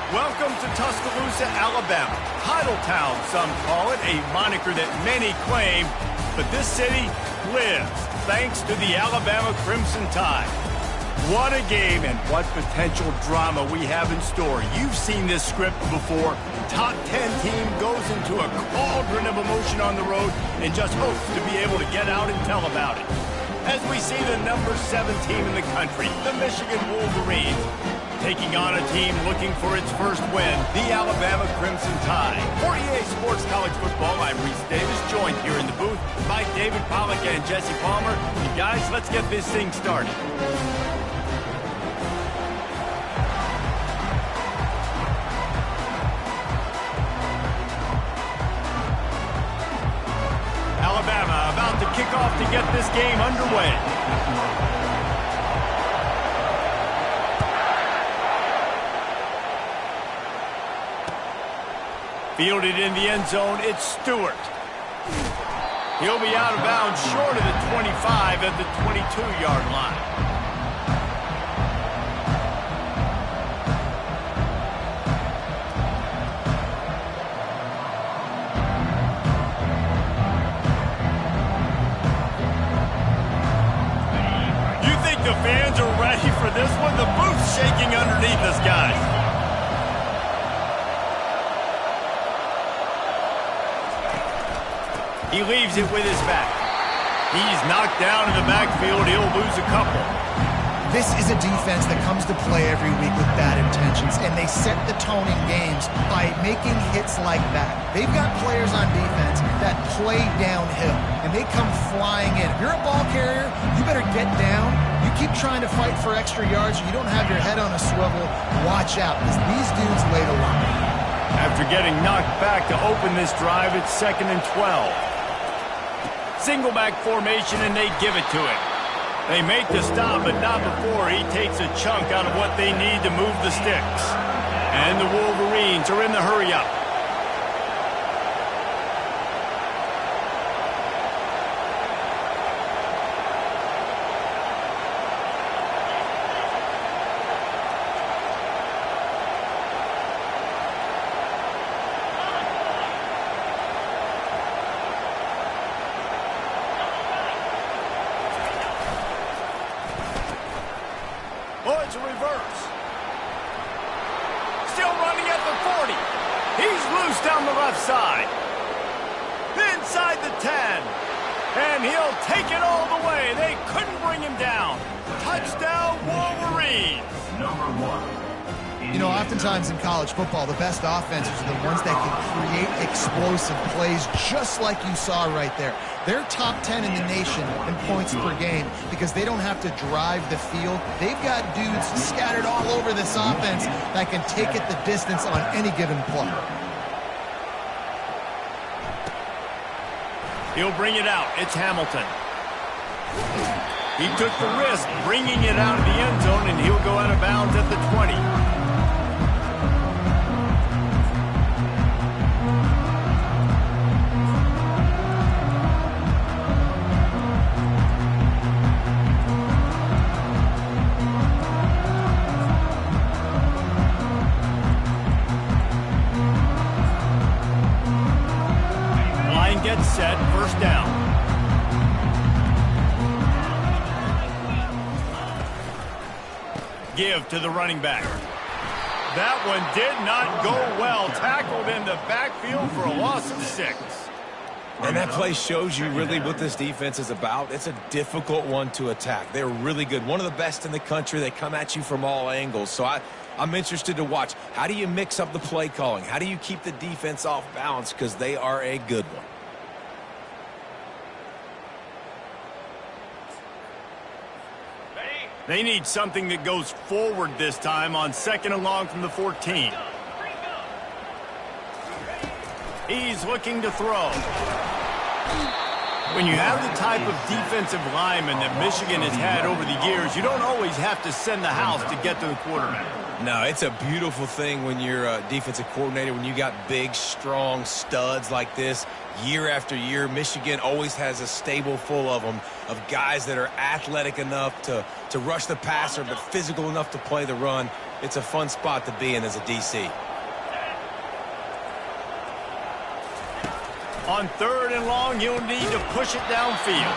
Welcome to Tuscaloosa, Alabama. Titletown, some call it, a moniker that many claim, but this city lives thanks to the Alabama Crimson Tide. What a game and what potential drama we have in store. You've seen this script before. Top 10 team goes into a cauldron of emotion on the road and just hopes to be able to get out and tell about it. As we see the number 7 team in the country, the Michigan Wolverines, taking on a team looking for its first win, the Alabama Crimson Tide. For EA Sports College Football, I'm Reese Davis, joined here in the booth by David Pollack and Jesse Palmer. And guys, let's get this thing started. Alabama about to kick off to get this game underway. Fielded in the end zone, it's Stewart. He'll be out of bounds short of the 25 at the 22-yard line. You think the fans are ready for this one? The booth's shaking underneath us, guys. He leaves it with his back. He's knocked down in the backfield. He'll lose a couple. This is a defense that comes to play every week with bad intentions, and they set the tone in games by making hits like that. They've got players on defense that play downhill, and they come flying in. If you're a ball carrier, you better get down. You keep trying to fight for extra yards. You don't have your head on a swivel. Watch out, because these dudes lay the line. After getting knocked back to open this drive, it's 2nd and 12. Single back formation, and they give it to him. They make the stop, but not before he takes a chunk out of what they need to move the sticks. And the Wolverines are in the hurry-up. Oh, it's a reverse. Still running at the 40. He's loose down the left side. Inside the 10. And he'll take it all the way. They couldn't bring him down. Touchdown, Wolverines. Number 1. You know, oftentimes in college football, the best offenses are the ones that can create explosive plays just like you saw right there. They're top 10 in the nation in points per game because they don't have to drive the field. They've got dudes scattered all over this offense that can take it the distance on any given play. He'll bring it out. It's Hamilton. He took the risk bringing it out of the end zone, and he'll go out of bounds at the 20. Gets set, first down. Give to the running back. That one did not go well. Tackled in the backfield for a loss of 6. And that play shows you really what this defense is about. It's a difficult one to attack. They're really good. One of the best in the country. They come at you from all angles. So I'm interested to watch. How do you mix up the play calling? How do you keep the defense off balance? Because they are a good one. They need something that goes forward this time on 2nd and long from the 14. He's looking to throw. When you have the type of defensive lineman that Michigan has had over the years, you don't always have to send the house to get to the quarterback. No, it's a beautiful thing when you're a defensive coordinator, when you got big, strong studs like this. Year after year, Michigan always has a stable full of them, of guys that are athletic enough to rush the passer, but physical enough to play the run. it's a fun spot to be in as a DC. On 3rd and long, you'll need to push it downfield.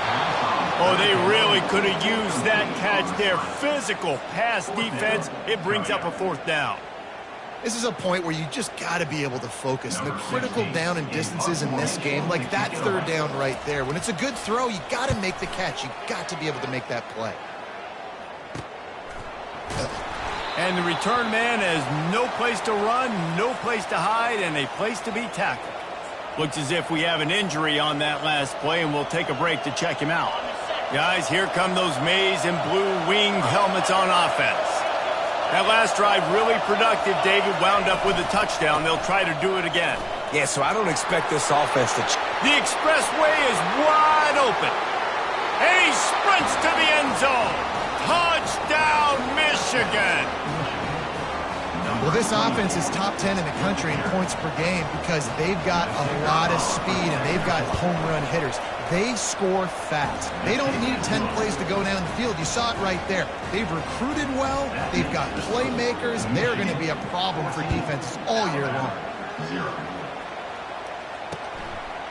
Oh, they really could have used that catch there. Physical pass defense. It brings up a 4th down. This is a point where you just got to be able to focus. And the critical down and distances in this game, like that 3rd down right there, when it's a good throw, you got to make the catch. You got to be able to make that play. And the return man has no place to run, no place to hide, and a place to be tackled. Looks as if we have an injury on that last play, and we'll take a break to check him out. Guys, here come those maize and blue winged helmets on offense. That last drive really productive. David wound up with a touchdown. They'll try to do it again. Yeah, so I don't expect this offense to... The expressway is wide open. And he sprints to the end zone. Touchdown, Michigan. Well, this offense is top 10 in the country in points per game because they've got a lot of speed and they've got home run hitters. They score fast. They don't need 10 plays to go down the field. You saw it right there. They've recruited well. They've got playmakers. They're going to be a problem for defenses all year long.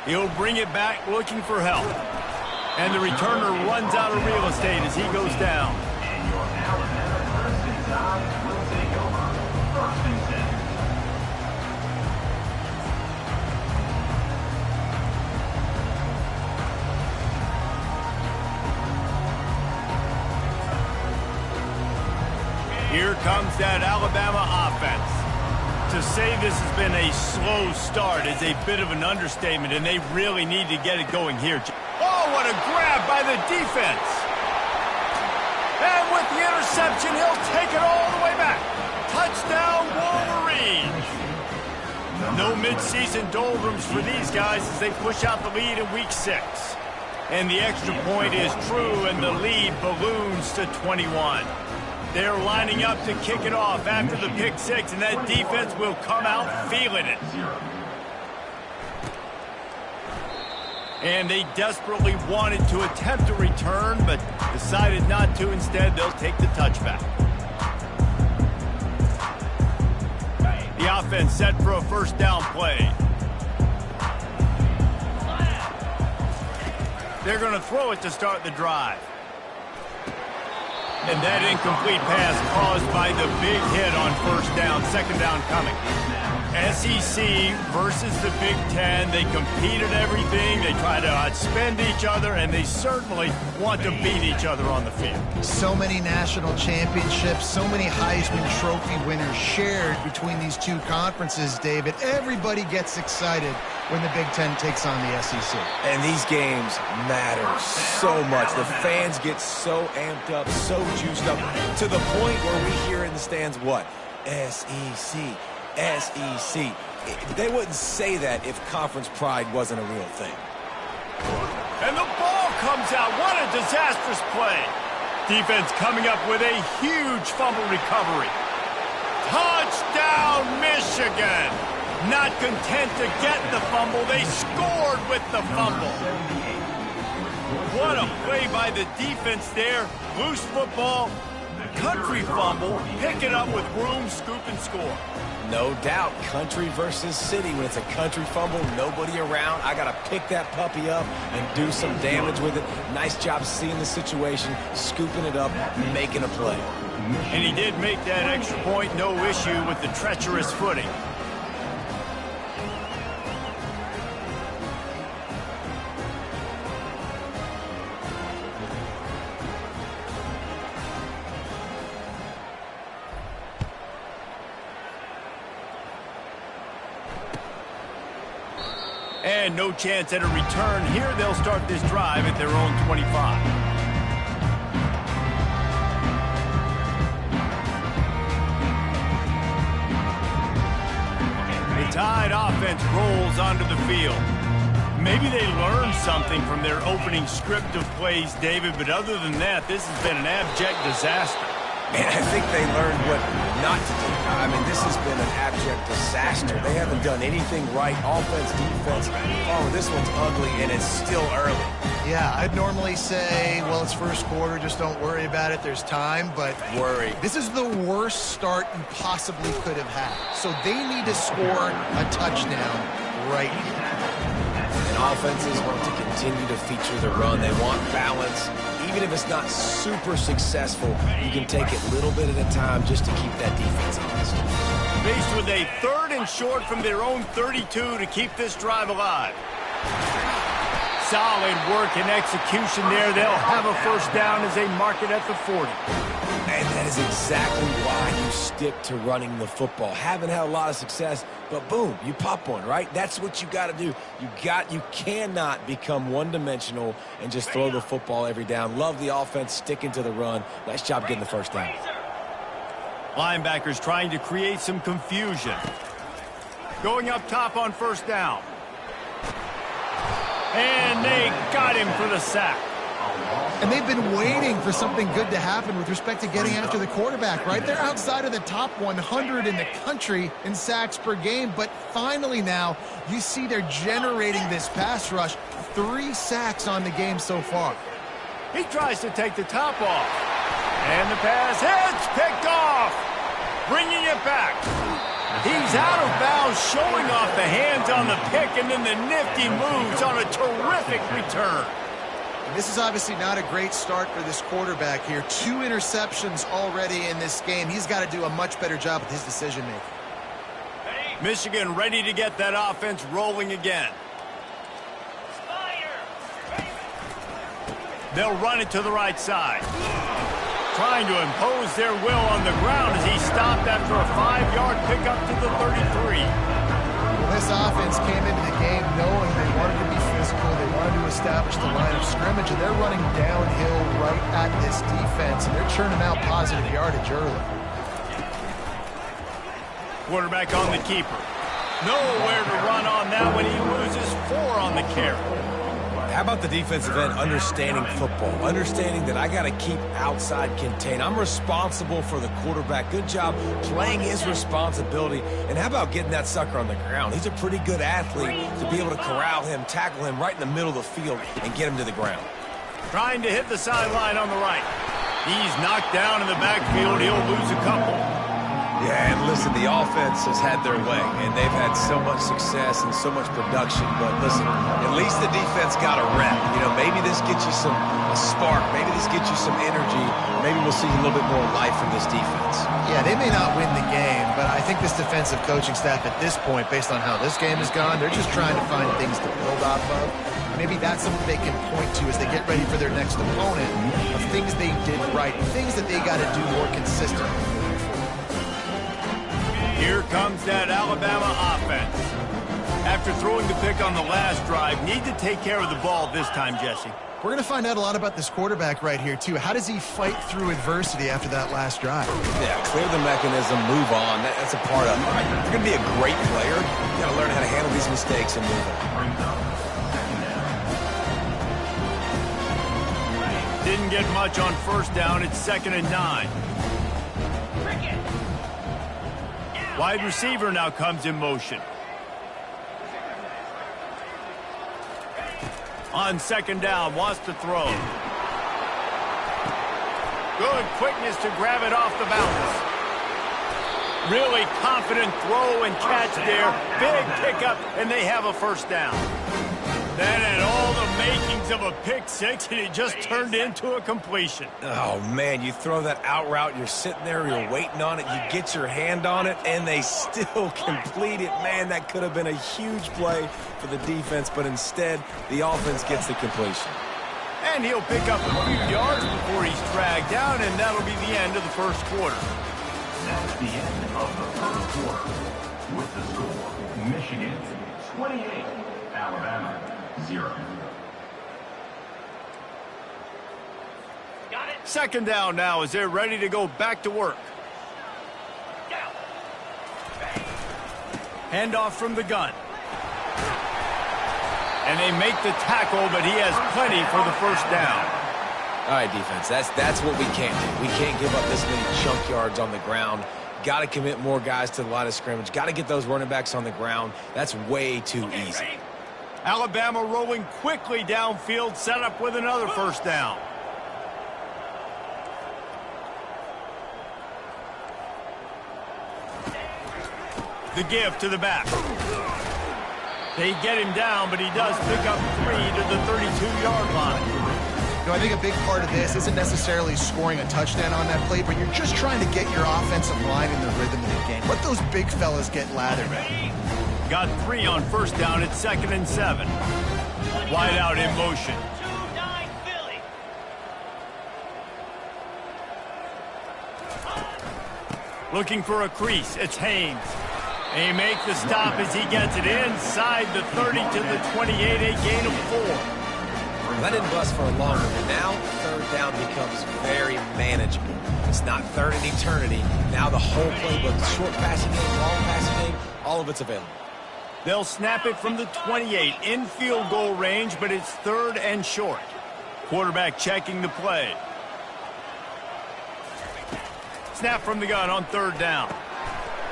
He'll bring it back looking for help. And the returner runs out of real estate as he goes down. Here comes that Alabama offense. To say this has been a slow start is a bit of an understatement, and they really need to get it going here. Oh, what a grab by the defense. And with the interception, he'll take it all the way back. Touchdown, Wolverines. No midseason doldrums for these guys as they push out the lead in Week 6. And the extra point is true, and the lead balloons to 21. They're lining up to kick it off after the pick 6, and that defense will come out feeling it. And they desperately wanted to attempt a return, but decided not to. Instead, they'll take the touchback. The offense set for a 1st down play. They're going to throw it to start the drive. And that incomplete pass caused by the big hit on 1st down, 2nd down coming. SEC versus the Big Ten. They compete at everything. They try to outspend each other, and they certainly want to beat each other on the field. So many national championships, so many Heisman Trophy winners shared between these two conferences, David. Everybody gets excited when the Big Ten takes on the SEC. And these games matter so much. The fans get so amped up, so juiced up, to the point where we hear in the stands, what? SEC. SEC. They wouldn't say that if conference pride wasn't a real thing. And the ball comes out. What a disastrous play. Defense coming up with a huge fumble recovery. Touchdown, Michigan. Not content to get the fumble, they scored with the fumble. What a play by the defense there. Loose football, country fumble, pick it up with room, scoop, and score. No doubt, country versus city. When it's a country fumble, nobody around, I got to pick that puppy up and do some damage with it. Nice job seeing the situation, scooping it up, making a play. And he did make that extra point, no issue with the treacherous footing. And no chance at a return here. They'll start this drive at their own 25. The Tide offense rolls onto the field. Maybe they learned something from their opening script of plays, David, but other than that, this has been an abject disaster. Man, I think they learned what not to do. I mean, this has been an abject disaster. They haven't done anything right, offense, defense. Oh, this one's ugly, and it's still early. Yeah, I'd normally say, well, it's first quarter, just don't worry about it, there's time, but Worry. this is the worst start you possibly could have had. So they need to score a touchdown right here. And offenses want to continue to feature the run. They want balance. Even if it's not super successful, you can take it a little bit at a time just to keep that defense honest. Faced with a 3rd and short from their own 32 to keep this drive alive. Solid work and execution there. They'll have a first down as they mark it at the 40. And that is exactly why you stick to running the football. Haven't had a lot of success, but boom, you pop one, right? That's what you got to do. You cannot become one-dimensional and just throw the football every down. Love the offense, sticking to the run. Nice job getting the first down. Linebackers trying to create some confusion. Going up top on first down. And they got him for the sack. And they've been waiting for something good to happen with respect to getting after the quarterback, right? They're outside of the top 100 in the country in sacks per game, but finally now you see they're generating this pass rush. 3 sacks on the game so far. He tries to take the top off. And the pass hits, picked off. Bringing it back. He's out of bounds, showing off the hands on the pick, and then the nifty moves on a terrific return. This is obviously not a great start for this quarterback here. 2 interceptions already in this game. He's got to do a much better job with his decision-making. Michigan ready to get that offense rolling again. They'll run it to the right side. Trying to impose their will on the ground as he stopped after a 5-yard pickup to the 33. This offense came into the game knowing they wanted to be physical, they wanted to establish the line of scrimmage, and they're running downhill right at this defense, and they're churning out positive yardage early. Quarterback on the keeper. Nowhere to run on that when he loses 4 on the carry. How about the defensive end understanding football, understanding that I got to keep outside contain. I'm responsible for the quarterback. Good job playing his responsibility. And how about getting that sucker on the ground? He's a pretty good athlete to be able to corral him, tackle him right in the middle of the field and get him to the ground. Trying to hit the sideline on the right. He's knocked down in the backfield. He'll lose a couple. Yeah, and listen, the offense has had their way, and they've had so much success and so much production. But listen, at least the defense got a rep. You know, maybe this gets you a spark. Maybe this gets you some energy. Maybe we'll see a little bit more life from this defense. Yeah, they may not win the game, but I think this defensive coaching staff at this point, based on how this game has gone, they're just trying to find things to build off of. Maybe that's something they can point to as they get ready for their next opponent of things they did right, things that they got to do more consistently. Here comes that Alabama offense. After throwing the pick on the last drive, need to take care of the ball this time, Jesse. We're going to find out a lot about this quarterback right here, too. How does he fight through adversity after that last drive? Yeah, clear the mechanism, move on. That's a part of it. Right? If you're going to be a great player, you got to learn how to handle these mistakes and move on. Didn't get much on first down. It's 2nd and 9. Wide receiver now comes in motion. On 2nd down, wants to throw. Good quickness to grab it off the bounce. Really confident throw and catch there. Big pickup, and they have a first down. That had all the makings of a pick six, and it just turned into a completion. Oh, man, you throw that out route, you're sitting there, you're waiting on it, you get your hand on it, and they still complete it. Man, that could have been a huge play for the defense, but instead, the offense gets the completion. And he'll pick up a few yards before he's dragged down, and that'll be the end of the first quarter. That's the end of the first quarter. With the score, Michigan 28, Alabama 0. 2nd down now as they're ready to go back to work. Handoff from the gun. And they make the tackle, but he has plenty for the first down. All right, defense, that's what we can't do. We can't give up this many chunk yards on the ground. Got to commit more guys to the line of scrimmage. Got to get those running backs on the ground. That's way too easy. Alabama rolling quickly downfield, set up with another first down. The give to the back. They get him down, but he does pick up 3 to the 32-yard line. You know, I think a big part of this isn't necessarily scoring a touchdown on that play, but you're just trying to get your offensive line in the rhythm of the game. Let those big fellas get lathered. Got 3 on first down. It's 2nd and 7. Wide out in motion. Looking for a crease. It's Haynes. They make the stop as he gets it inside the 30 to the 28, a gain of 4. That didn't bust for a long one. Now, third down becomes very manageable. It's not third in eternity. Now the whole playbook, short passing game, long passing game, all of it's available. They'll snap it from the 28 in field goal range, but it's 3rd and short. Quarterback checking the play. Snap from the gun on 3rd down.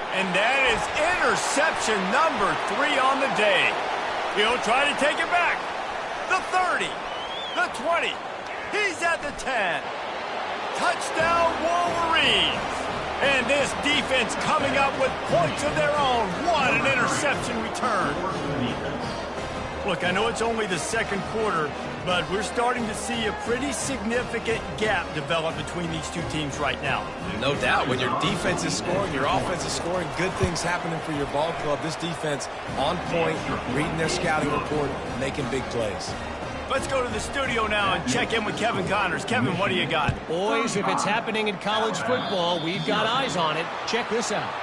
And that is interception number 3 on the day. He'll try to take it back. The 30, the 20. He's at the 10. Touchdown Wolverines. And this defense coming up with points of their own. What an interception return. Look, I know it's only the 2nd quarter, but we're starting to see a pretty significant gap develop between these two teams right now. No doubt. When your defense is scoring, your offense is scoring, good things happening for your ball club. This defense on point, reading their scouting report, making big plays. Let's go to the studio now and check in with Kevin Connors. Kevin, what do you got? Boys, if it's happening in college football, we've got eyes on it. Check this out.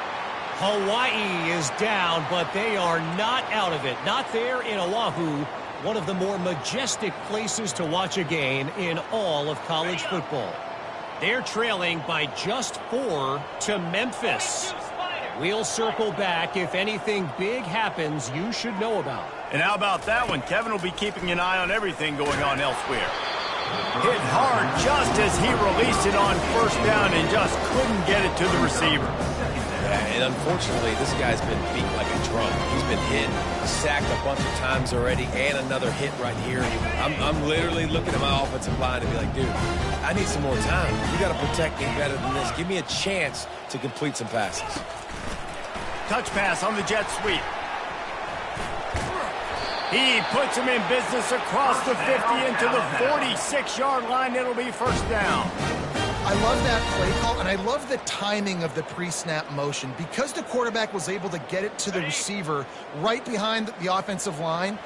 Hawaii is down, but they are not out of it. Not there in Oahu, one of the more majestic places to watch a game in all of college football. They're trailing by just 4 to Memphis. We'll circle back if anything big happens you should know about. And how about that one? Kevin will be keeping an eye on everything going on elsewhere. Hit hard just as he released it on first down and just couldn't get it to the receiver. Yeah, and unfortunately, this guy's been beat like a drum. He's been hit, sacked a bunch of times already, and another hit right here. I'm literally looking at my offensive line and be like, dude, I need some more time. You got to protect me better than this. Give me a chance to complete some passes. Touch pass on the jet sweep. He puts him in business across the 50 into the 46-yard line. It'll be first down. I love that play call, and I love the timing of the pre-snap motion. Because the quarterback was able to get it to the receiver right behind the offensive line,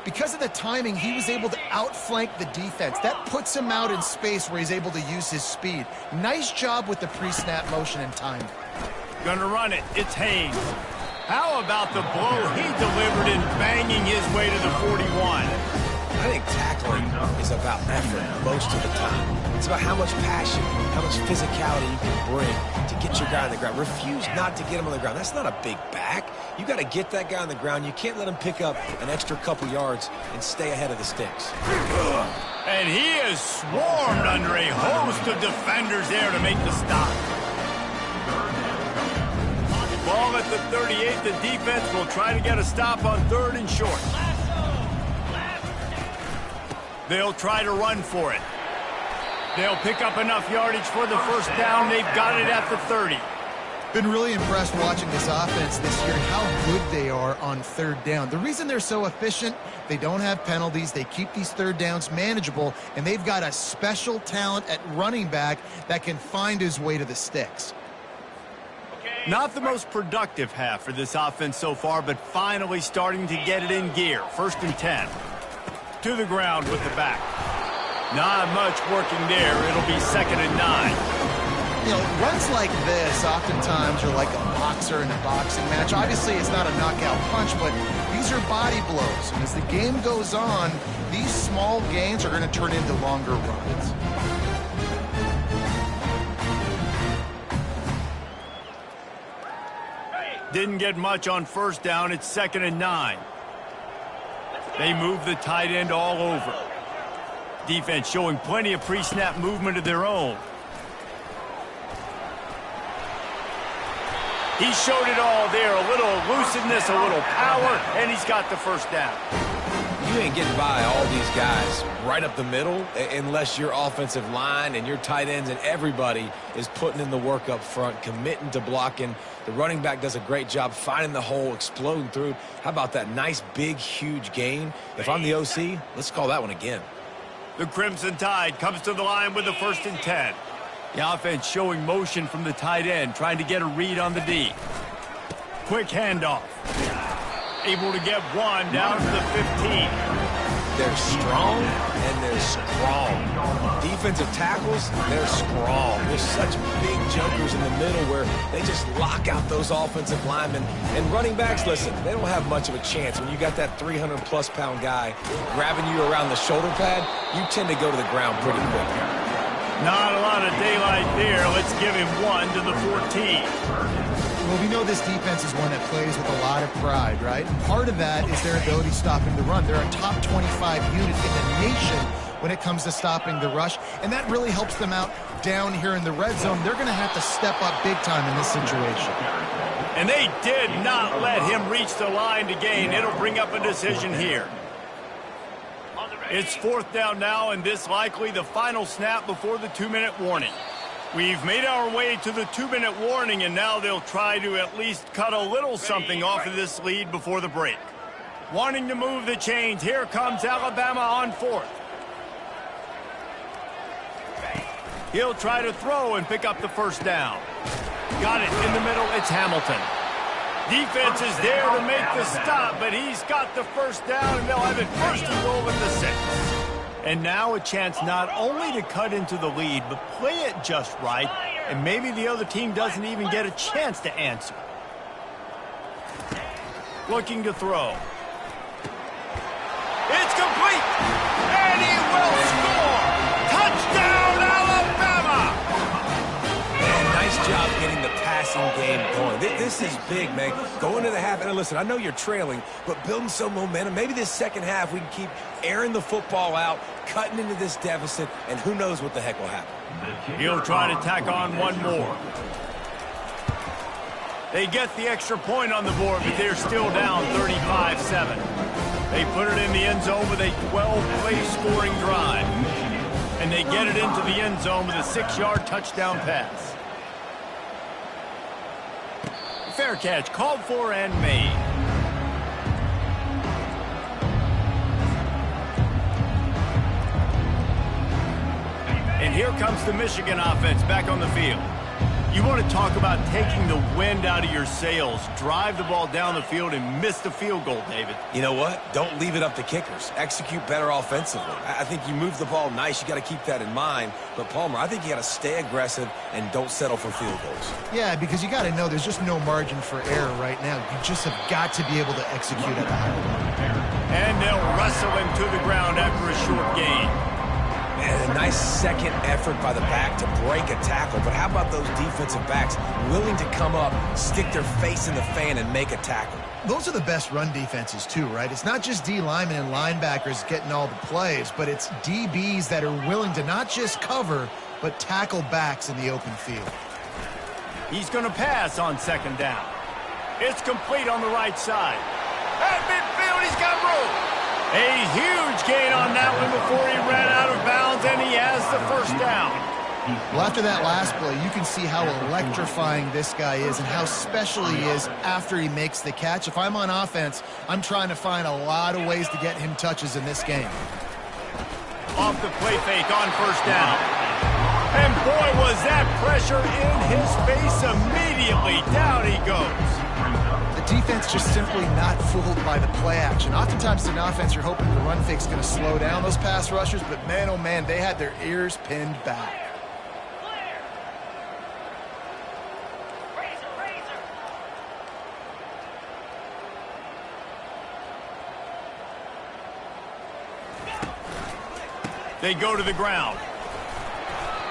because of the timing, he was able to outflank the defense. That puts him out in space where he's able to use his speed. Nice job with the pre-snap motion and timing. Gonna run it. It's Haynes. How about the blow he delivered in banging his way to the 41? I think tackling is about effort most of the time. It's about how much passion, how much physicality you can bring to get your guy on the ground. Refuse not to get him on the ground. That's not a big back. You got to get that guy on the ground. You can't let him pick up an extra couple yards and stay ahead of the sticks. And he is swarmed under a host of defenders there to make the stop. Ball at the 38. The defense will try to get a stop on 3rd and short. They'll try to run for it. They'll pick up enough yardage for the first down. They've got it at the 30. Been really impressed watching this offense this year, how good they are on 3rd down. The reason they're so efficient, they don't have penalties. They keep these 3rd downs manageable, and they've got a special talent at running back that can find his way to the sticks. Not the most productive half for this offense so far, but finally starting to get it in gear. 1st and 10. To the ground with the back. Not much working there. It'll be 2nd and 9. You know, runs like this oftentimes are like a boxer in a boxing match. Obviously, it's not a knockout punch, but these are body blows. And as the game goes on, these small gains are going to turn into longer runs. Didn't get much on first down. It's 2nd and 9. They move the tight end all over. Defense showing plenty of pre-snap movement of their own. He showed it all there, a little elusiveness, a little power, and he's got the first down. You ain't getting by all these guys right up the middle unless your offensive line and your tight ends and everybody is putting in the work up front, committing to blocking. The running back does a great job finding the hole, exploding through. How about that nice, big, huge gain? If I'm the OC, let's call that one again. The Crimson Tide comes to the line with the 1st and 10. The offense showing motion from the tight end, trying to get a read on the D. Quick handoff. Able to get one down to the 15. They're strong and they're strong. Defensive tackles, they're strong. There's such big jumpers in the middle where they just lock out those offensive linemen. And running backs, listen, they don't have much of a chance. When you got that 300-plus pound guy grabbing you around the shoulder pad, you tend to go to the ground pretty quick. Not a lot of daylight there. Let's give him one to the 14. Well, we know this defense is one that plays with a lot of pride, right? And part of that is their ability stopping the run. They're a top 25 unit in the nation when it comes to stopping the rush, and that really helps them out down here in the red zone. They're going to have to step up big time in this situation. And they did not let him reach the line to gain. It'll bring up a decision here. It's 4th down now, and this likely the final snap before the 2-minute warning. We've made our way to the 2-minute warning, and now they'll try to at least cut a little something off of this lead before the break. Wanting to move the chains, here comes Alabama on 4th. He'll try to throw and pick up the first down. Got it in the middle, it's Hamilton. Defense is there to make the stop, but he's got the first down, and they'll have it 1st and goal at the 6. And now a chance not only to cut into the lead, but play it just right, and maybe the other team doesn't even get a chance to answer. Looking to throw. It's complete! And he will score! Touchdown, Alabama! Man, nice job getting the passing game going. This is big, man. Go into the half, and listen, I know you're trailing, but building some momentum. Maybe this second half we can keep airing the football out, cutting into this deficit, and who knows what the heck will happen. He'll try to tack on one more. They get the extra point on the board, but they're still down 35-7. They put it in the end zone with a 12-play scoring drive. And they get it into the end zone with a 6-yard touchdown pass. Fair catch, called for and made. And here comes the Michigan offense back on the field. You want to talk about taking the wind out of your sails. Drive the ball down the field and miss the field goal, David. You know what? Don't leave it up to kickers. Execute better offensively. I think you move the ball nice. You got to keep that in mind. But, Palmer, I think you got to stay aggressive and don't settle for field goals. Yeah, because you got to know there's just no margin for error right now. You just have got to be able to execute at the high level. And they'll wrestle him to the ground after a short gain. And a nice second effort by the back to break a tackle. But how about those defensive backs willing to come up, stick their face in the fan, and make a tackle? Those are the best run defenses, too, right? It's not just D linemen and linebackers getting all the plays, but it's DBs that are willing to not just cover, but tackle backs in the open field. He's going to pass on 2nd down. It's complete on the right side. At midfield, he's got room. A huge gain on that one before he ran out of bounds, and he has the first down. Well, after that last play, you can see how electrifying this guy is and how special he is after he makes the catch. If I'm on offense, I'm trying to find a lot of ways to get him touches in this game. Off the play fake on 1st down. And boy, was that pressure in his face immediately. Down he goes. The defense just simply not fooled by the play action. Oftentimes in offense, you're hoping the run fake's going to slow down those pass rushers, but man, oh man, they had their ears pinned back. They go to the ground.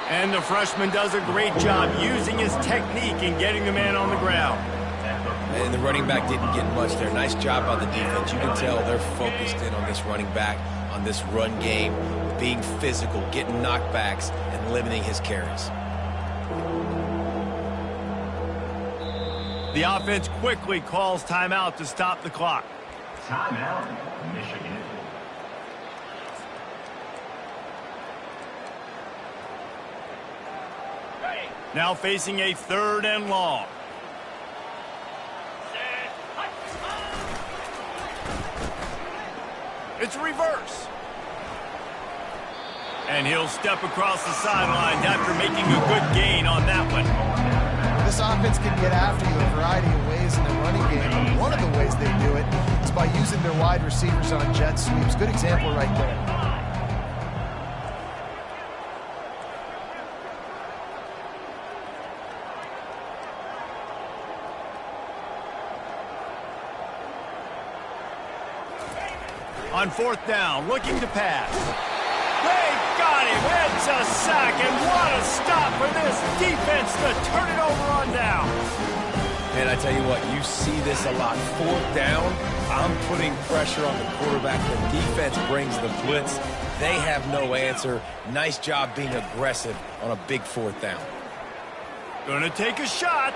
And the freshman does a great job using his technique and getting the man on the ground. And the running back didn't get much there. Nice job by the defense. You can tell they're focused in on this running back, on this run game, being physical, getting knockbacks, and limiting his carries. The offense quickly calls timeout to stop the clock. Timeout, Michigan. Now facing a 3rd and long. It's reverse. And he'll step across the sidelines after making a good gain on that one. This offense can get after you a variety of ways in the running game. And one of the ways they do it is by using their wide receivers on jet sweeps. Good example right there. On 4th down, looking to pass. They got him. It's a sack, and what a stop for this defense to turn it over on down. And I tell you what, you see this a lot. 4th down, I'm putting pressure on the quarterback. The defense brings the blitz. They have no answer. Nice job being aggressive on a big 4th down. Gonna take a shot.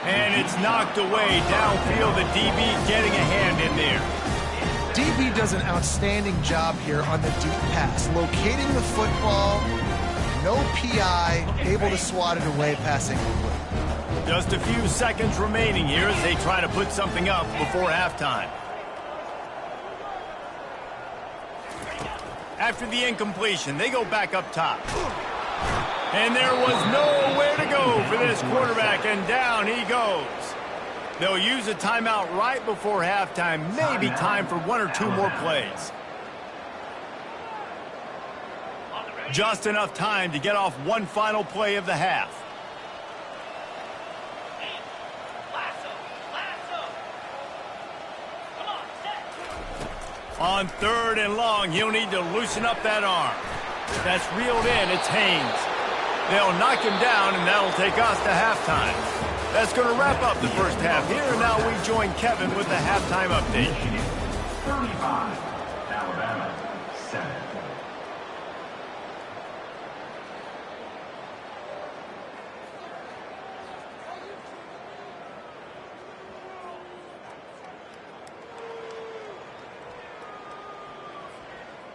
And it's knocked away downfield. The DB getting a hand in there. DB does an outstanding job here on the deep pass, locating the football, no PI, able to swat it away, passing complete. Just a few seconds remaining here as they try to put something up before halftime. After the incompletion, they go back up top. And there was nowhere to go for this quarterback, and down he goes. They'll use a timeout right before halftime. Maybe time for 1 or 2 more plays. Just enough time to get off one final play of the half. On 3rd and long, he'll need to loosen up that arm. That's reeled in. It's Haynes. They'll knock him down, and that'll take us to halftime. That's going to wrap up the first half here, and now we join Kevin with the halftime update. Michigan 35, Alabama 7.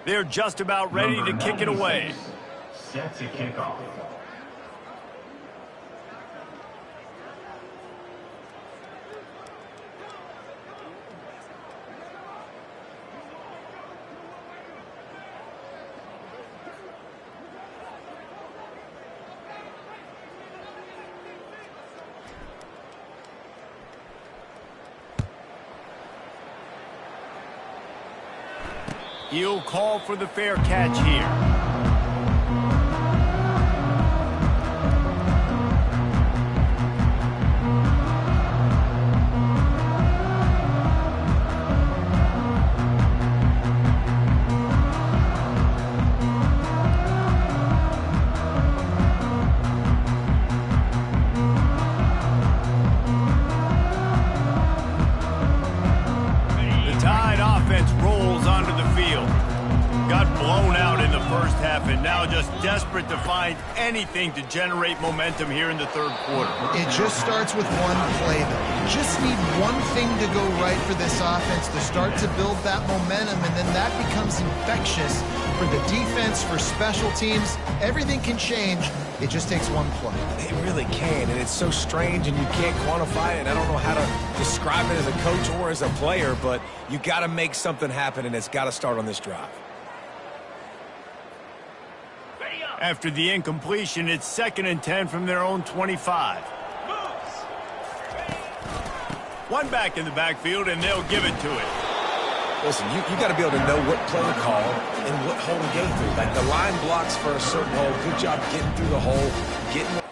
They're just about ready to kick it away. Set to kick off. He'll call for the fair catch here. The Tide offense rolls onto the field. Got blown out in the first half and now just desperate to find anything to generate momentum here in the 3rd quarter. It just starts with one play, though. You just need one thing to go right for this offense to start to build that momentum, and then that becomes infectious for the defense, for special teams. Everything can change. It just takes one play. It really can, and it's so strange, and you can't quantify it, and I don't know how to describe it as a coach or as a player, but you got to make something happen, and it's got to start on this drive. After the incompletion, it's 2nd and 10 from their own 25. One back in the backfield, and they'll give it to it. Listen, you got to be able to know what play to call and what hole to get through. Like the line blocks for a certain hole. Good job getting through the hole, getting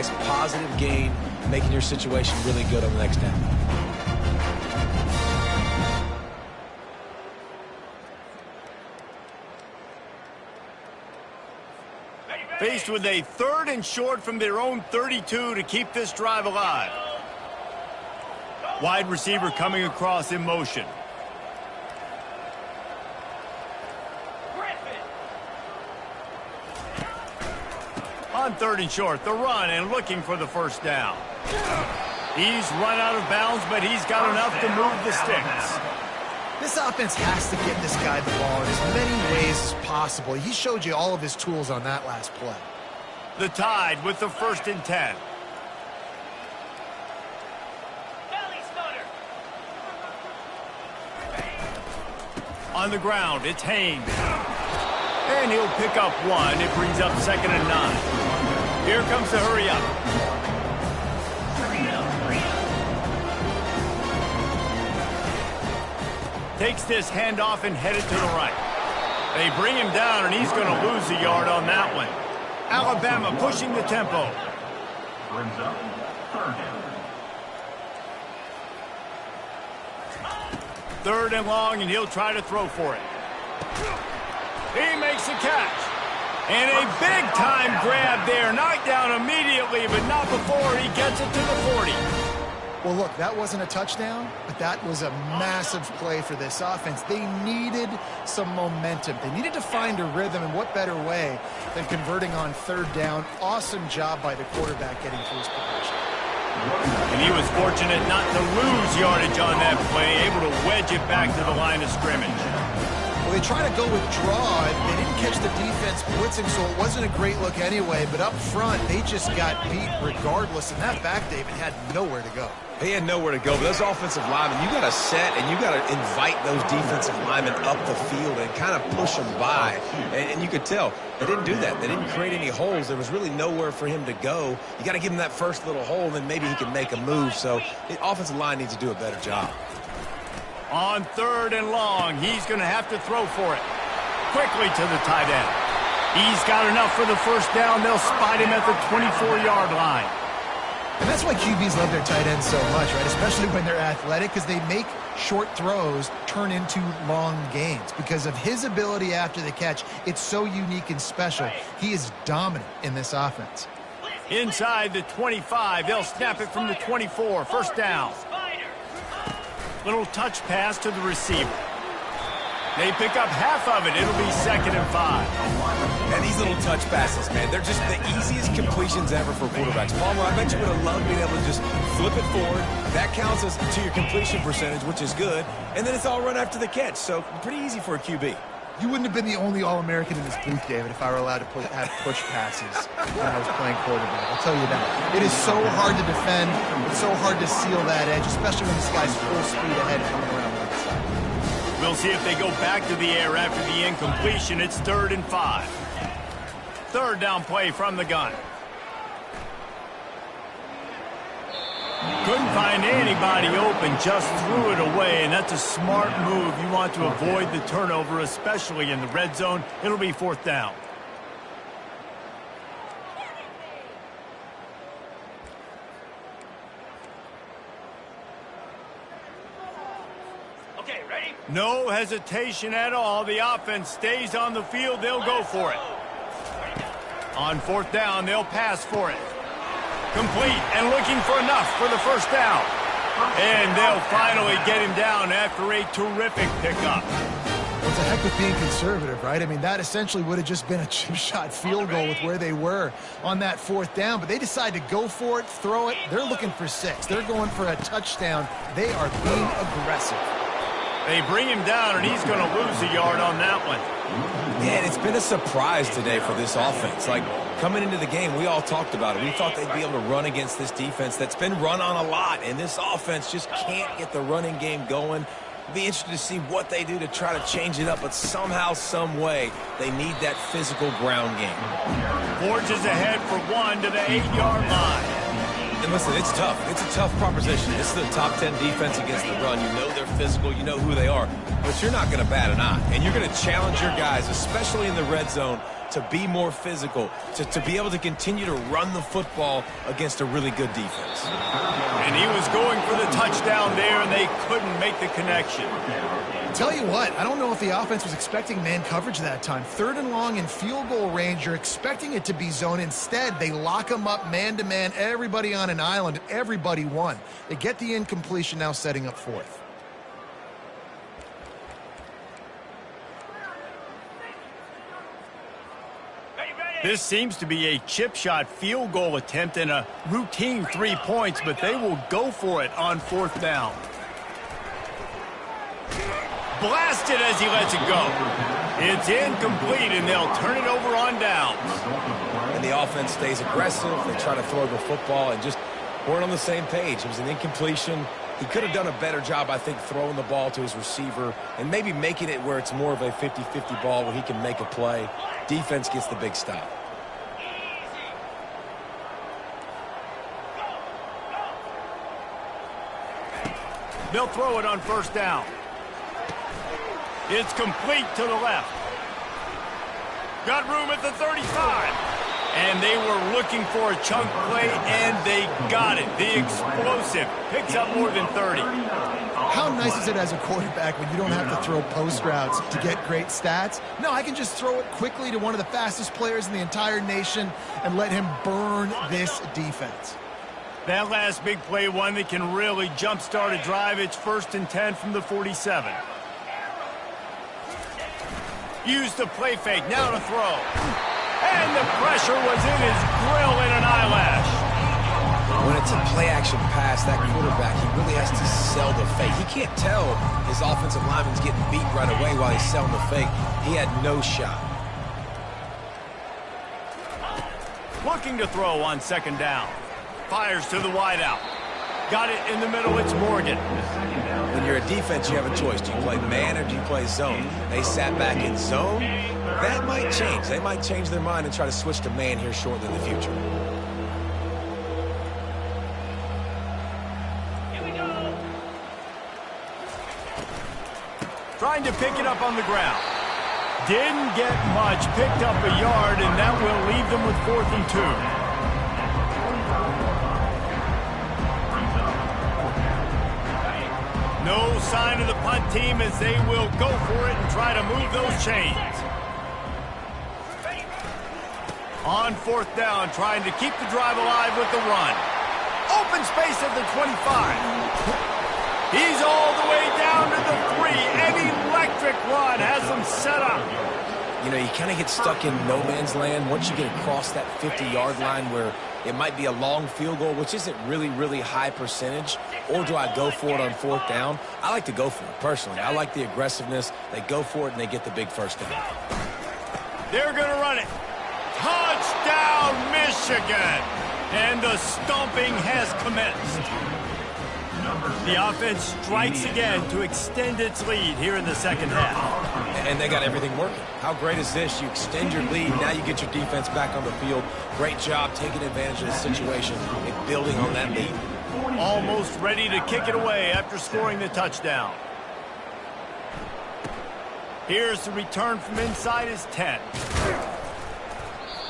nice positive gain, making your situation really good on the next down. Faced with a 3rd and short from their own 32 to keep this drive alive. Wide receiver coming across in motion. On 3rd and short, the run and looking for the first down. He's run out of bounds, but he's got enough to move the sticks. This offense has to get this guy the ball in as many ways as possible. He showed you all of his tools on that last play. The Tide with the 1st and 10. On the ground, it's Haynes. And he'll pick up 1. It brings up 2nd and 9. Here comes the hurry up. Takes this handoff and headed to the right. They bring him down, and he's going to lose a yard on that one. Alabama pushing the tempo. Brings up 3rd down. 3rd and long, and he'll try to throw for it. He makes the catch. And a big-time grab there. Knocked down immediately, but not before he gets it to the 40. Well, look, that wasn't a touchdown, but that was a massive play for this offense. They needed some momentum. They needed to find a rhythm, and what better way than converting on 3rd down. Awesome job by the quarterback getting to his progression. And he was fortunate not to lose yardage on that play, able to wedge it back to the line of scrimmage. Well, they try to go with draw. They didn't catch the defense blitzing, so it wasn't a great look anyway. But up front, they just got beat regardless. And that back, David, had nowhere to go. They had nowhere to go, but those offensive linemen, you got to set and you got to invite those defensive linemen up the field and kind of push them by. And you could tell they didn't do that. They didn't create any holes. There was really nowhere for him to go. You got to give him that first little hole, and then maybe he can make a move. So the offensive line needs to do a better job. On 3rd and long, he's going to have to throw for it. Quickly to the tight end. He's got enough for the first down. They'll spot him at the 24-yard line. And that's why QBs love their tight ends so much, right? Especially when they're athletic, because they make short throws turn into long gains. Because of his ability after the catch, it's so unique and special. He is dominant in this offense. Inside the 25, they'll snap it from the 24. First down. Little touch pass to the receiver. They pick up half of it. It'll be 2nd and 5. And these little touch passes, man, they're just the easiest completions ever for quarterbacks. Palmer, I bet you would have loved being able to just flip it forward. That counts as to your completion percentage, which is good. And then it's all run after the catch. So pretty easy for a QB. You wouldn't have been the only All-American in this booth, David, if I were allowed to have push passes when I was playing quarterback. I'll tell you that. It is so hard to defend. It's so hard to seal that edge, especially when this guy's full speed ahead coming around the other side. We'll see if they go back to the air after the incompletion. It's 3rd and 5. 3rd down play from the gun. Couldn't find anybody open, just threw it away, and that's a smart move. You want to avoid the turnover, especially in the red zone. It'll be 4th down. Okay, ready? No hesitation at all. The offense stays on the field. They'll go for it. On 4th down, they'll pass for it. Complete and looking for enough for the first down. And they'll finally get him down after a terrific pickup. Well, it's a heck with being conservative, right? I mean, that essentially would have just been a chip shot field goal with where they were on that 4th down. But they decide to go for it, throw it. They're looking for 6. They're going for a touchdown. They are being aggressive. They bring him down, and he's going to lose a yard on that one. Man, it's been a surprise today for this offense. Like, coming into the game, we all talked about it. We thought they'd be able to run against this defense that's been run on a lot, and this offense just can't get the running game going. It'll be interesting to see what they do to try to change it up, but somehow, some way, they need that physical ground game. Forges ahead for 1 to the 8-yard line. And listen, it's tough. It's a tough proposition. This is a top 10 defense against the run. You know they're physical. You know who they are. But you're not going to bat an eye. And you're going to challenge your guys, especially in the red zone, to be more physical, to be able to continue to run the football against a really good defense. And he was going for the touchdown there, and they couldn't make the connection. Tell you what, I don't know if the offense was expecting man coverage that time. 3rd and long in field goal range, you're expecting it to be zone. Instead, they lock them up man-to-man, everybody on an island, and everybody won. They get the incompletion, now setting up 4th. This seems to be a chip shot field goal attempt and a routine 3 points, but they will go for it on 4th down. Blasted as he lets it go. It's incomplete, and they'll turn it over on downs. And the offense stays aggressive. They try to throw the football and just weren't on the same page. It was an incompletion. He could have done a better job, I think, throwing the ball to his receiver and maybe making it where it's more of a 50-50 ball where he can make a play. Defense gets the big stop. They'll throw it on 1st down. It's complete to the left. Got room at the 35. And they were looking for a chunk play, and they got it. The explosive picks up more than 30. How nice is it as a quarterback when you don't have to throw post routes to get great stats? No, I can just throw it quickly to one of the fastest players in the entire nation and let him burn this defense. That last big play, one that can really jumpstart a drive. It's 1st and 10 from the 47. Used the play fake, now to throw. And the pressure was in his grill in an eyelash. When it's a play-action pass, that quarterback, he really has to sell the fake. He can't tell his offensive lineman's getting beat right away while he's selling the fake. He had no shot. Looking to throw on 2nd down. Fires to the wideout. Got it in the middle, it's Morgan. When you're a defense, you have a choice. Do you play man or do you play zone? They sat back in zone. That might change. They might change their mind and try to switch to man here shortly in the future. Here we go. Trying to pick it up on the ground. Didn't get much. Picked up a yard, and that will leave them with 4th and 2. No sign of the punt team as they will go for it and try to move those chains. On 4th down, trying to keep the drive alive with the run. Open space at the 25. He's all the way down to the 3. An electric run has them set up. You know, you kind of get stuck in no man's land once you get across that 50-yard line where it might be a long field goal, which isn't really high percentage. Or do I go for it on 4th down? I like to go for it, personally. I like the aggressiveness. They go for it, and they get the big 1st down. They're going to run it. Touchdown, Michigan! And the stomping has commenced. The offense strikes again to extend its lead here in the 2nd half. And they got everything working. How great is this? You extend your lead. Now you get your defense back on the field. Great job taking advantage of the situation and building on that lead. Almost ready to kick it away after scoring the touchdown. Here's the return from inside his 10.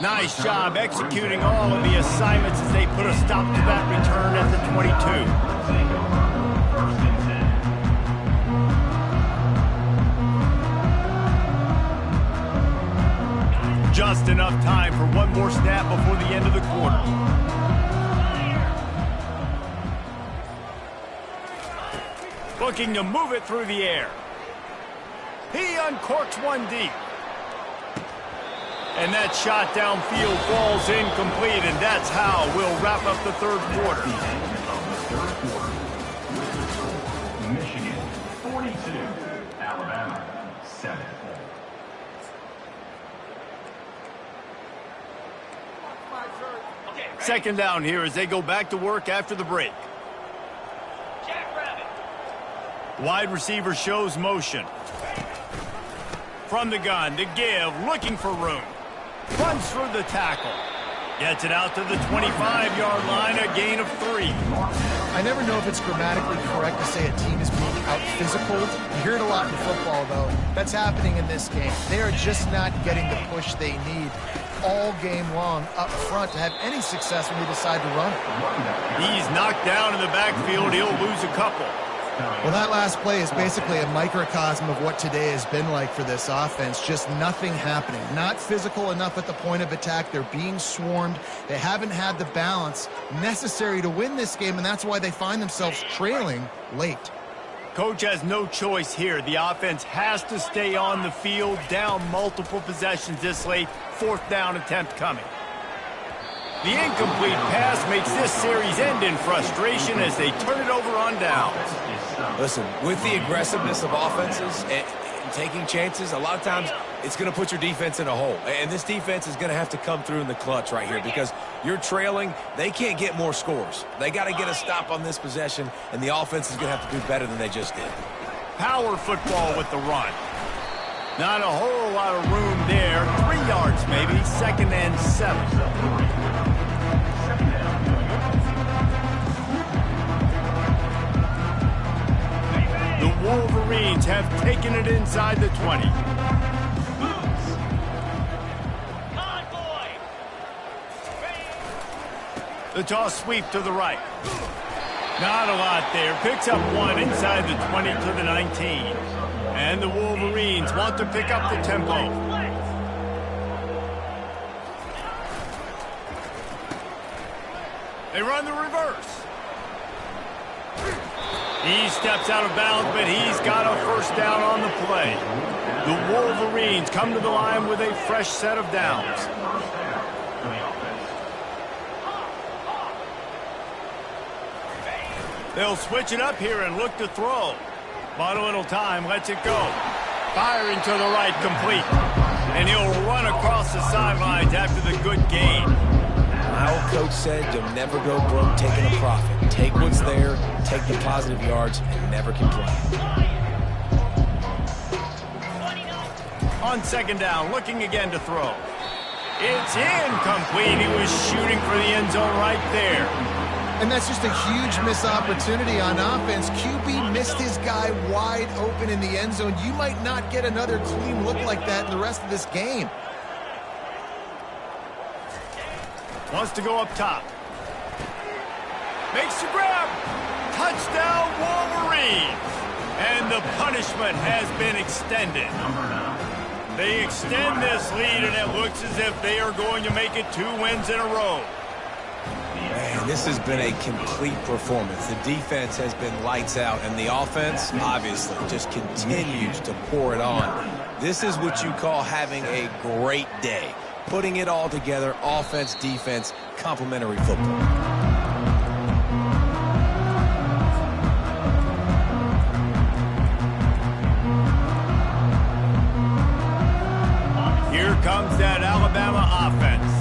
Nice job executing all of the assignments as they put a stop to that return at the 22. Just enough time for one more snap before the end of the quarter. Looking to move it through the air. He uncorks one deep. And that shot downfield falls incomplete, and that's how we'll wrap up the 3rd quarter. Michigan 42, Alabama 7. Second down here as they go back to work after the break. Wide receiver shows motion. From the gun to give, looking for room. Runs through the tackle. Gets it out to the 25-yard line, a gain of 3. I never know if it's grammatically correct to say a team is being out-physical. You hear it a lot in football, though. That's happening in this game. They are just not getting the push they need all game long up front to have any success when they decide to run it. He's knocked down in the backfield. He'll lose a couple. Well, that last play is basically a microcosm of what today has been like for this offense. Just nothing happening. Not physical enough at the point of attack. They're being swarmed. They haven't had the balance necessary to win this game, and that's why they find themselves trailing late. Coach has no choice here. The offense has to stay on the field, down multiple possessions this late. 4th down attempt coming. The incomplete pass makes this series end in frustration as they turn it over on downs. Listen, with the aggressiveness of offenses and taking chances, a lot of times it's going to put your defense in a hole. And this defense is going to have to come through in the clutch right here because you're trailing. They can't get more scores. They got to get a stop on this possession, and the offense is going to have to do better than they just did. Power football with the run. Not a whole lot of room there. 3 yards maybe. 2nd and 7. The Wolverines have taken it inside the 20. The toss sweep to the right. Not a lot there. Picks up 1 inside the 20 to the 19. And the Wolverines want to pick up the tempo. They run the reverse. He steps out of bounds, but he's got a 1st down on the play. The Wolverines come to the line with a fresh set of downs. They'll switch it up here and look to throw. But a little time, lets it go. Firing to the right, complete. And he'll run across the sidelines after the good gain. My old coach said you'll never go broke taking a profit. Take what's there, take the positive yards, and never complain. On 2nd down, looking again to throw. It's incomplete. He was shooting for the end zone right there. And that's just a huge missed opportunity on offense. QB missed his guy wide open in the end zone. You might not get another clean look like that in the rest of this game. Wants to go up top. Makes the grab. Touchdown, Wolverines. And the punishment has been extended. They extend this lead, and it looks as if they are going to make it 2 wins in a row. Man, this has been a complete performance. The defense has been lights out, and the offense, obviously, just continues to pour it on. This is what you call having a great day. Putting it all together, offense, defense, complementary football. Here comes that Alabama offense.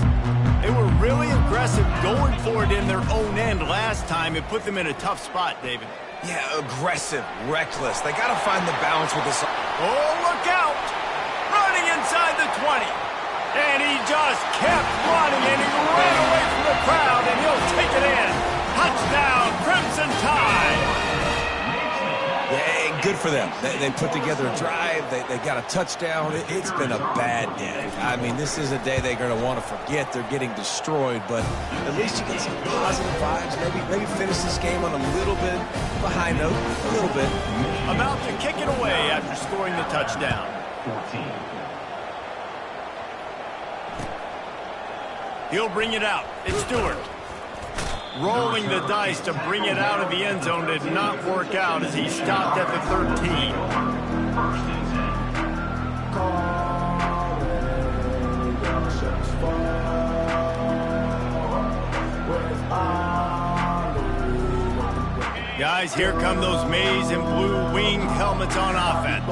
They were really aggressive going for it in their own end last time. It put them in a tough spot, David. Yeah, aggressive, reckless. They got to find the balance with this. Oh, look out! Running inside the 20. And he just kept running, and he ran away from the crowd, and he'll take it in. Touchdown, Crimson Tide! Yeah, good for them. They put together a drive. They got a touchdown. It's been a bad day. I mean, this is a day they're going to want to forget. They're getting destroyed, but at least you get some positive vibes. Maybe finish this game on a little bit of a high note, a little bit. About to kick it away after scoring the touchdown. 14. He'll bring it out. It's Stewart. Rolling the dice to bring it out of the end zone did not work out as he stopped at the 13. Guys, here come those maize and blue winged helmets on offense.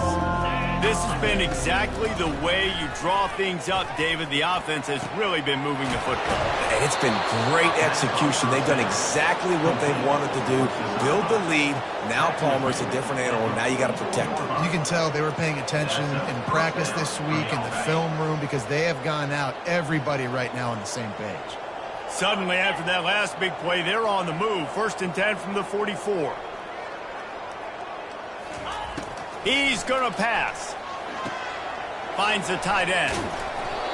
This has been exactly the way you draw things up, David. The offense has really been moving the football. And it's been great execution. They've done exactly what they've wanted to do. Build the lead. Now Palmer's a different animal. Now you got to protect him. You can tell they were paying attention in practice this week in the film room because they have gone out, everybody right now on the same page. Suddenly, after that last big play, they're on the move. 1st and 10 from the 44. He's going to pass. Finds the tight end.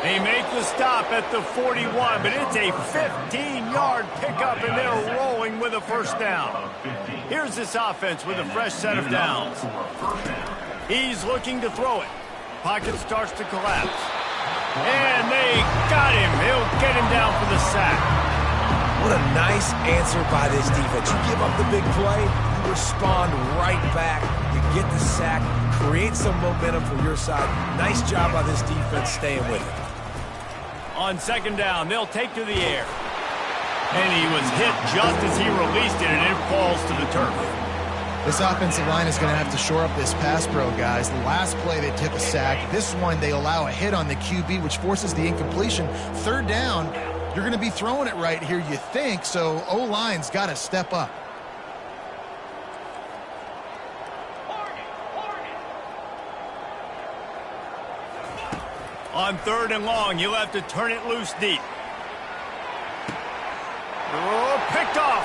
They make the stop at the 41, but it's a 15-yard pickup, and they're rolling with a 1st down. Here's this offense with a fresh set of downs. He's looking to throw it. Pocket starts to collapse. And they got him. He'll get him down for the sack. What a nice answer by this defense. You give up the big play, you respond right back. You get the sack, create some momentum for your side. Nice job by this defense staying with it. On 2nd down, they'll take to the air. And he was hit just as he released it, and it falls to the turf. This offensive line is going to have to shore up this pass pro, guys. The last play they took a sack. This one they allow a hit on the QB, which forces the incompletion. 3rd down, you're going to be throwing it right here, you think, so O-line's got to step up. On 3rd and long, you'll have to turn it loose deep. Oh, picked off.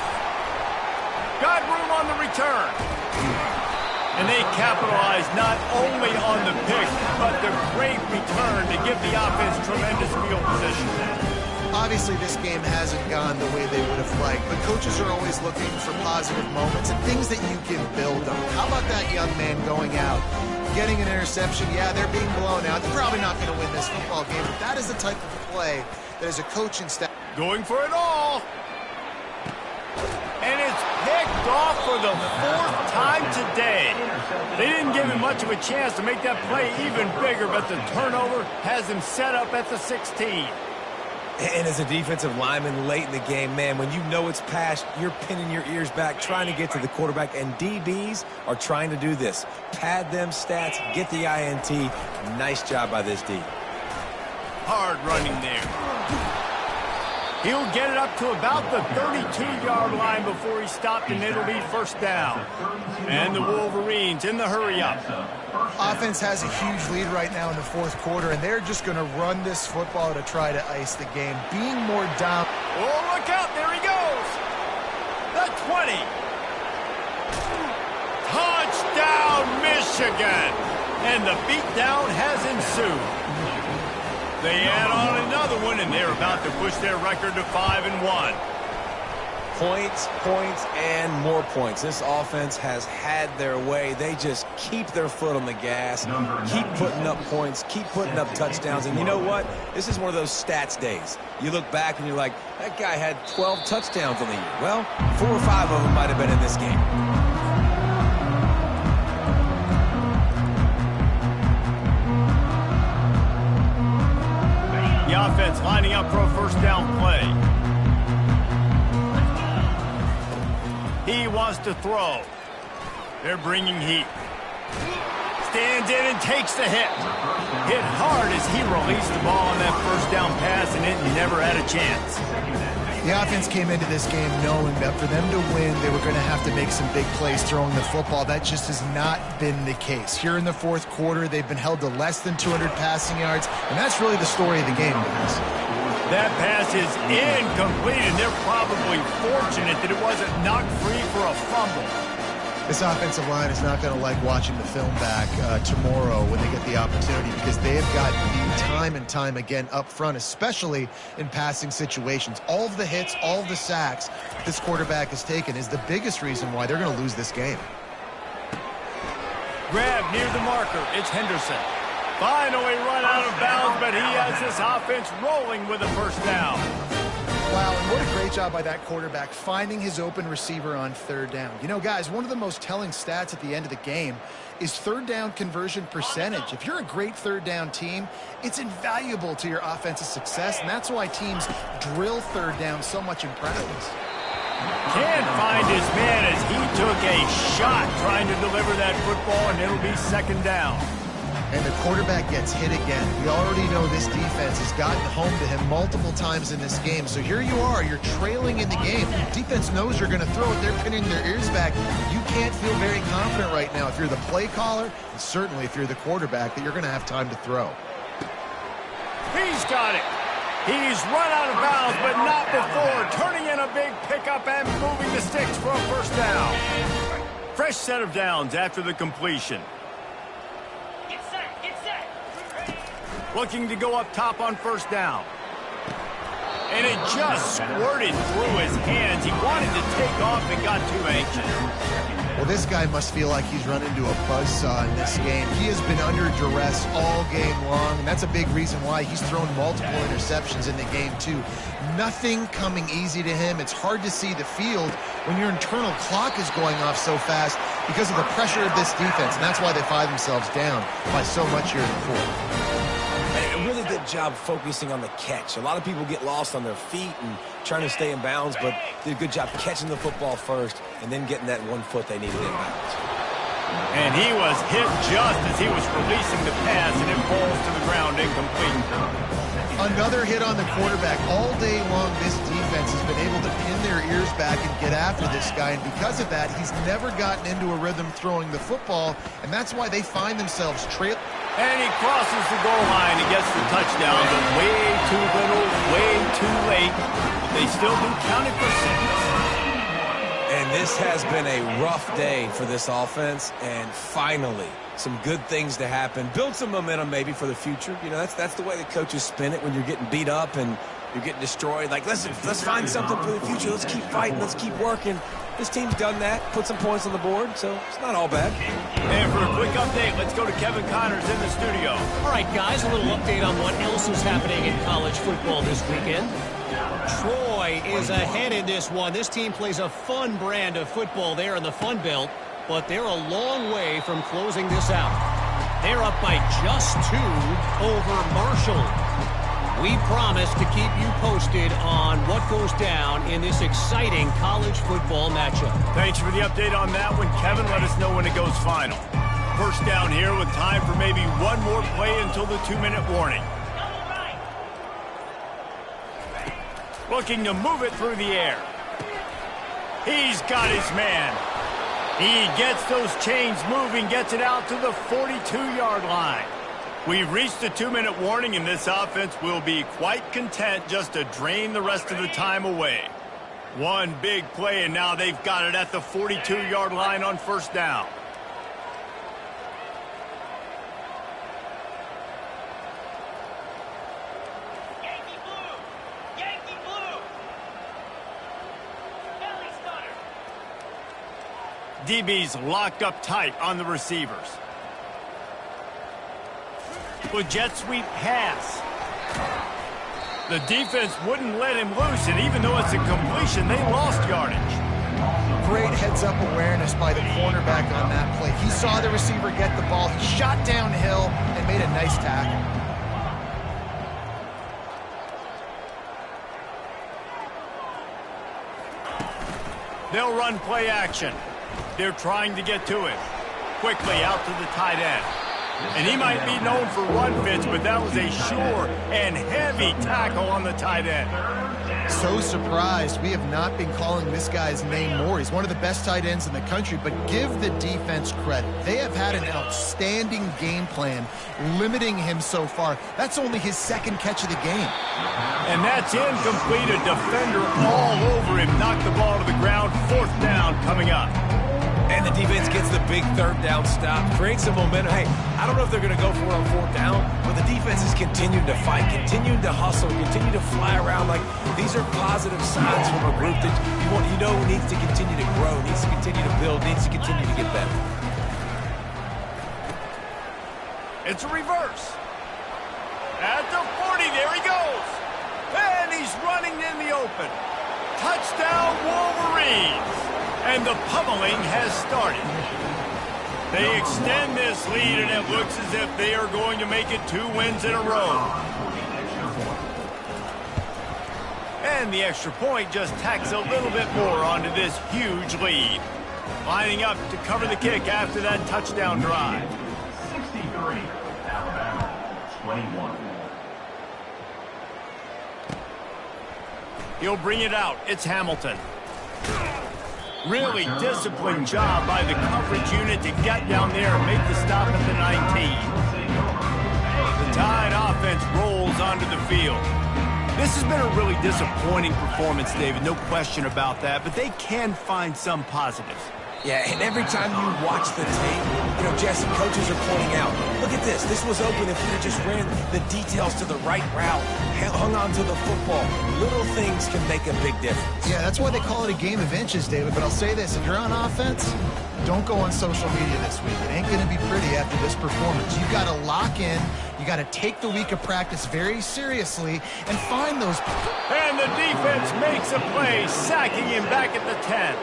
Got room on the return. And they capitalize not only on the pick, but the great return to give the offense tremendous field position. Obviously, this game hasn't gone the way they would have liked, but coaches are always looking for positive moments and things that you can build on. How about that young man going out, getting an interception? Yeah, they're being blown out. They're probably not going to win this football game, but that is the type of play that as a coaching staff. Going for it all. And it's picked off for the 4th time today. They didn't give him much of a chance to make that play even bigger, but the turnover has him set up at the 16. And as a defensive lineman late in the game, man, when you know it's past, you're pinning your ears back, trying to get to the quarterback, and DBs are trying to do this. Pad them stats, get the INT. Nice job by this D. Hard running there. He'll get it up to about the 32-yard line before he's stopped, and it'll be 1st down. And the Wolverines in the hurry-up. Offense has a huge lead right now in the 4th quarter, and they're just going to run this football to try to ice the game. Being more dominant. Oh, look out. There he goes. The 20. Touchdown, Michigan. And the beatdown has ensued. They add on another one, and they're about to push their record to 5-1. Points, points, and more points. This offense has had their way. They just keep their foot on the gas, keep putting up points, keep putting up touchdowns. And you know what? This is one of those stats days. You look back and you're like, that guy had 12 touchdowns on the year. Well, 4 or 5 of them might have been in this game. The offense lining up for a 1st down play. He wants to throw. They're bringing heat. Stands in and takes the hit. Hit hard as he released the ball on that 1st down pass, and it never had a chance. The offense came into this game knowing that for them to win, they were going to have to make some big plays throwing the football. That just has not been the case. Here in the 4th quarter, they've been held to less than 200 passing yards, and that's really the story of the game, guys. That pass is incomplete, and they're probably fortunate that it wasn't knocked free for a fumble. This offensive line is not going to like watching the film back tomorrow when they get the opportunity, because they've got the time and time again up front, especially in passing situations. All of the hits, all of the sacks this quarterback has taken is the biggest reason why they're going to lose this game. Grab near the marker. It's Henderson. Finally run out of bounds, but he has this offense rolling with a 1st down. Wow, and what a great job by that quarterback finding his open receiver on 3rd down. You know, guys, one of the most telling stats at the end of the game is 3rd down conversion percentage. If you're a great 3rd down team, it's invaluable to your offensive success, and that's why teams drill 3rd down so much in practice. Can't find his man as he took a shot trying to deliver that football, and it'll be 2nd down. And the quarterback gets hit again. We already know this defense has gotten home to him multiple times in this game. So here you are, you're trailing in the game. Defense knows you're going to throw it. They're pinning their ears back. You can't feel very confident right now if you're the play caller, and certainly if you're the quarterback, that you're going to have time to throw. He's got it. He's run out of bounds, but not before turning in a big pickup and moving the sticks for a first down. Fresh set of downs after the completion. Get set. Looking to go up top on first down. And it just squirted through his hands. He wanted to take off and got too anxious. Well, this guy must feel like he's run into a buzzsaw in this game. He has been under duress all game long, and that's a big reason why he's thrown multiple interceptions in the game, too. Nothing coming easy to him. It's hard to see the field when your internal clock is going off so fast because of the pressure of this defense, and that's why they find themselves down by so much here in the fourth. A really good job focusing on the catch. A lot of people get lost on their feet and trying to stay in bounds, but did a good job catching the football first and then getting that 1 foot they needed in bounds. And he was hit just as he was releasing the pass, and it falls to the ground incomplete. Another hit on the quarterback. All day long, this defense has been able to pin their ears back and get after this guy, and because of that, he's never gotten into a rhythm throwing the football, and that's why they find themselves trailing. And he crosses the goal line and gets the touchdown, but way too little, way too late. But they still do count it for 6. And this has been a rough day for this offense, and finally, some good things to happen. Build some momentum maybe for the future. You know, that's the way the coaches spin it when you're getting beat up and you're getting destroyed. Like, let's find something for the future. Let's keep fighting. Let's keep working. This team's done that, put some points on the board, so it's not all bad. And for a quick update, let's go to Kevin Connors in the studio. All right, guys, a little update on what else is happening in college football this weekend. Troy is ahead in this one. This team plays a fun brand of football there in the Fun Belt, but they're a long way from closing this out. They're up by just 2 over Marshall. We promise to keep you posted on what goes down in this exciting college football matchup. Thanks for the update on that one, Kevin. Let us know when it goes final. First down here with time for maybe one more play until the 2-minute warning. Looking to move it through the air. He's got his man. He gets those chains moving, gets it out to the 42-yard line. We've reached the 2-minute warning, and this offense will be quite content just to drain the rest of the time away. One big play, and now they've got it at the 42-yard line on first down. Yankee blue! Yankee blue! Belly stunner! DB's locked up tight on the receivers. With jet sweep pass. The defense wouldn't let him loose, and even though it's a completion, they lost yardage. Great heads-up awareness by the cornerback on that play. He saw the receiver get the ball. He shot downhill and made a nice tackle. They'll run play action. They're trying to get to him. Quickly out to the tight end. And he might be known for run fits, but that was a sure and heavy tackle on the tight end. So surprised we have not been calling this guy's name more. He's one of the best tight ends in the country, but give the defense credit. They have had an outstanding game plan limiting him so far. That's only his 2nd catch of the game. And that's incomplete. A defender all over him. Knocked the ball to the ground. 4th down coming up. And the defense gets the big 3rd down stop, creates some momentum. Hey, I don't know if they're going to go for it on 4th down, but the defense is continuing to fight, continuing to hustle, continue to fly around. Like, these are positive signs from a group that you know needs to continue to grow, needs to continue to build, needs to continue to get better. It's a reverse. At the 40, there he goes. And he's running in the open. Touchdown, Wolverines. And the pummeling has started. They extend this lead, and it looks as if they are going to make it 2 wins in a row. And the extra point just tacks a little bit more onto this huge lead. Lining up to cover the kick after that touchdown drive. 63, Alabama, 21. He'll bring it out. It's Hamilton. Really disciplined job by the coverage unit to get down there and make the stop at the 19. The Tide offense rolls onto the field. This has been a really disappointing performance, David, no question about that, but they can find some positives. Yeah, and every time you watch the tape, Jesse, coaches are pointing out, look at this. This was open if we just ran the details to the right route, hung on to the football. Little things can make a big difference. Yeah, that's why they call it a game of inches, David. But I'll say this, if you're on offense, don't go on social media this week. It ain't going to be pretty after this performance. You've got to lock in. You got to take the week of practice very seriously and find those. And the defense makes a play, sacking him back at the 10.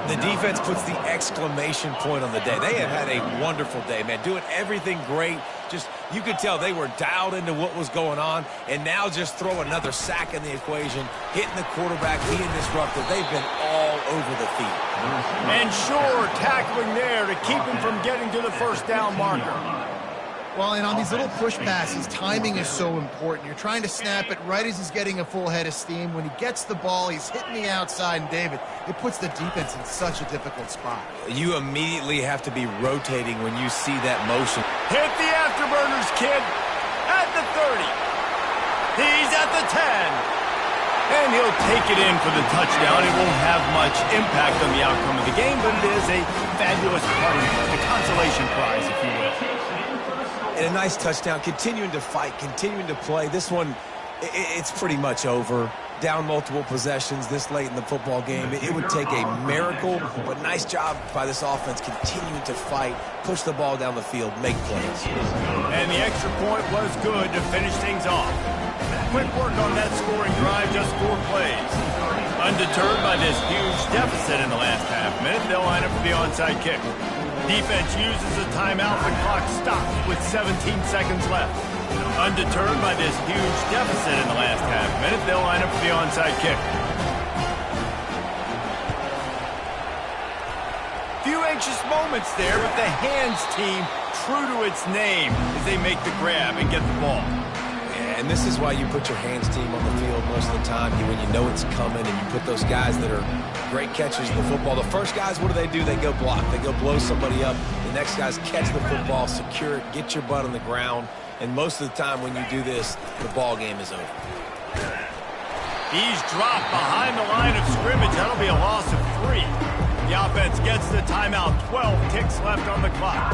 The defense puts the exclamation point on the day. They have had a wonderful day, man, doing everything great. Just, you could tell they were dialed into what was going on, and now just throw another sack in the equation, hitting the quarterback, being disruptive. They've been all over the field. And sure, tackling there to keep him from getting to the first down marker. Well, and on these little push passes, timing is so important. You're trying to snap it right as he's getting a full head of steam. When he gets the ball, he's hitting the outside, and David, it puts the defense in such a difficult spot. You immediately have to be rotating when you see that motion. Hit the afterburners, kid, at the 30. He's at the 10. And he'll take it in for the touchdown. It won't have much impact on the outcome of the game, but it is a fabulous party, a consolation prize, if you will. And a nice touchdown, continuing to fight, continuing to play. This one, it's pretty much over. Down multiple possessions this late in the football game. It would take a miracle, but nice job by this offense continuing to fight, push the ball down the field, make plays. And the extra point was good to finish things off. Quick work on that scoring drive, just 4 plays. Undeterred by this huge deficit in the last half-minute, they'll line up for the onside kick. Defense uses a timeout. The clock stops with 17 seconds left. Undeterred by this huge deficit in the last half-minute, they'll line up for the onside kick. Few anxious moments there, but the hands team true to its name as they make the grab and get the ball. And this is why you put your hands team on the field most of the time, when you know it's coming, and you put those guys that are great catchers of the football. The first guys, what do? They go block. They go blow somebody up. The next guys catch the football, secure it, get your butt on the ground. And most of the time when you do this, the ball game is over. He's dropped behind the line of scrimmage. That'll be a loss of 3. The offense gets the timeout. 12 ticks left on the clock.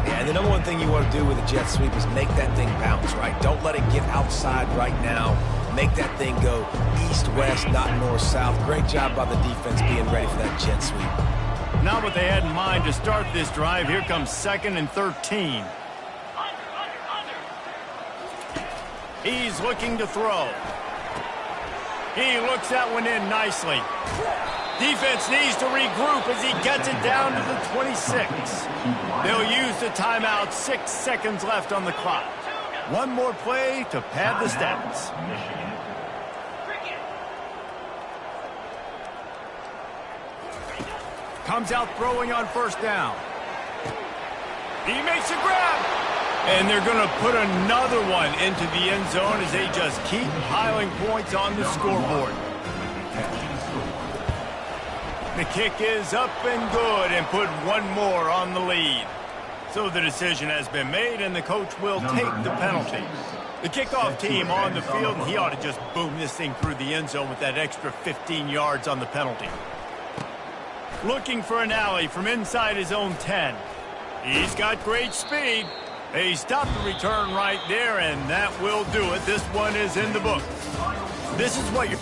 Yeah, and the number one thing you want to do with a jet sweep is make that thing bounce, right? Don't let it get outside right now. Make that thing go east-west, not north-south. Great job by the defense being ready for that jet sweep. Not what they had in mind to start this drive. Here comes 2nd and 13. He's looking to throw. He looks that one in nicely. Defense needs to regroup as he gets it down to the 26. They'll use the timeout. 6 seconds left on the clock. One more play to pad the stats. Comes out throwing on first down. He makes a grab. And they're going to put another one into the end zone as they just keep piling points on the scoreboard. The kick is up and good and put one more on the lead. So the decision has been made and the coach will take the penalty. The kickoff team on the field, and he ought to just boom this thing through the end zone with that extra 15 yards on the penalty. Looking for an alley from inside his own 10. He's got great speed. He stopped the return right there, and that will do it. This one is in the book. This is what you're...